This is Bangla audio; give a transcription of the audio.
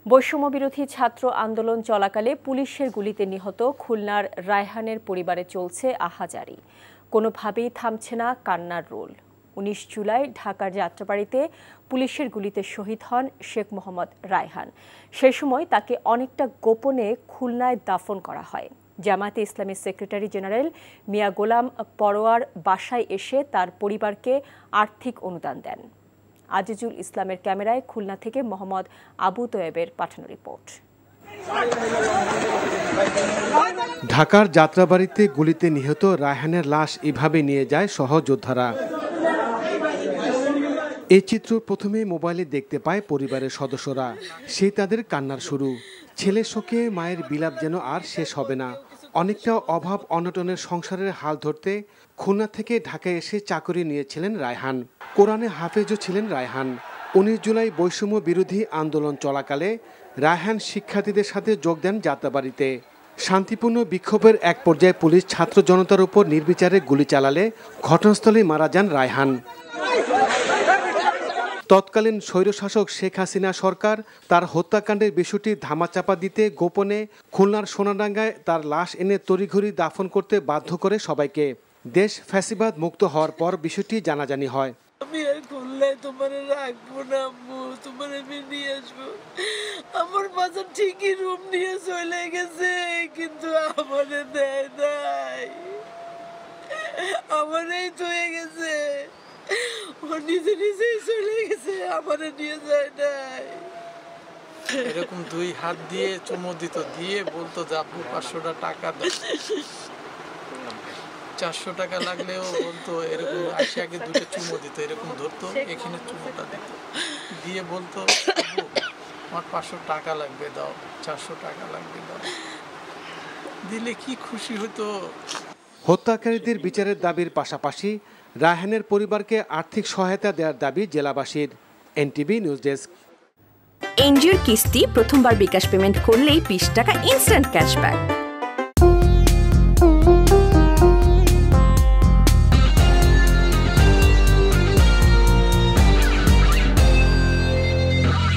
বৈষম্যবিরোধী ছাত্র আন্দোলন চলাকালে পুলিশের গুলিতে নিহত খুলনার রায়হানের পরিবারে চলছে আহাজারি। কোনোভাবেই থামছে না কান্নার রোল। ১৯ জুলাই ঢাকার যাত্রাবাড়ীতে পুলিশের গুলিতে শহীদ হন শেখ মোহাম্মদ রায়হান। সেই সময় তাকে অনেকটা গোপনে খুলনায় দাফন করা হয়। জামায়াতে ইসলামীর সেক্রেটারি জেনারেল মিয়া গোলাম পরোয়ার বাসায় এসে তার পরিবারকে আর্থিক অনুদান দেন। আজিজুল ইসলামের ক্যামেরায় খুলনা থেকে মোহাম্মদ আবু তোয়েবের পাঠানো রিপোর্ট। ঢাকার যাত্রাবাড়ীতে গুলিতে নিহত রায়হানের লাশ এভাবে নিয়ে যায় সহযোদ্ধারা। এই চিত্র প্রথমে মোবাইলে দেখতে পায় পরিবারের সদস্যরা। সেই তাদের কান্নার শুরু। ছেলের শোকে মায়ের বিলাপ যেন আর শেষ হবে না। অনেকটা অভাব অনটনের সংসারের হাল ধরতে খুলনা থেকে ঢাকায় এসে চাকরি নিয়েছিলেন রায়হান। কোরআনে হাফেজও ছিলেন রায়হান। ১৯ জুলাই বৈষম্য বিরোধী আন্দোলন চলাকালে রায়হান শিক্ষার্থীদের সাথে যোগ দেন যাত্রাবাড়ীতে। শান্তিপূর্ণ বিক্ষোভের এক পর্যায়ে পুলিশ ছাত্র জনতার উপর নির্বিচারে গুলি চালালে ঘটনাস্থলেই মারা যান রায়হান। তৎকালীন স্বৈরশাসক শেখ হাসিনা সরকার তার হত্যাকাণ্ডের বিষয়টি ধামাচাপা দিতে গোপনে খুলনার সোনাডাঙ্গায় তার লাশ এনে তড়িঘড়ি দাফন করতে বাধ্য করে সবাইকে। দেশ ফ্যাসিবাদ মুক্ত হওয়ার পর বিষয়টি জানাজানি হয়। আমি আর খুলনায় তোমার রাখবো না আম্মু, তোমার আমি নিয়ে আসবো। আমার বাচ্চা ঠিকই রুম নিয়ে চলে গেছে, কিন্তু আমারে দেয় নাই, আমারই ধুয়ে গেছে, ও নিজে নিজেই চলে গেছে, আমারে নিয়ে যায় নাই। এরকম দুই হাত দিয়ে চুমো দিত, দিয়ে বলতো যে আপু 500 টাকা দাও, 400 টাকা লাগলেও বলতো এরকম আসে, আগে দুটো চুমো দিত, এরকম ধরতো, এখানে চুমোটা দিত, দিয়ে বলতো আমার 500 টাকা লাগবে দাও, 400 টাকা লাগবে দাও, দিলে কি খুশি হতো। হত্যাকারীদের বিচারের দাবির পাশাপাশি রায়হানের পরিবারকে আর্থিক সহায়তা দেওয়ার দাবি জেলাবাসীর। NTV news desk. এনজিওর কিস্তি প্রথমবার বিকাশ পেমেন্ট করলেই 20 টাকা ইনস্ট্যান্ট ক্যাশব্যাক।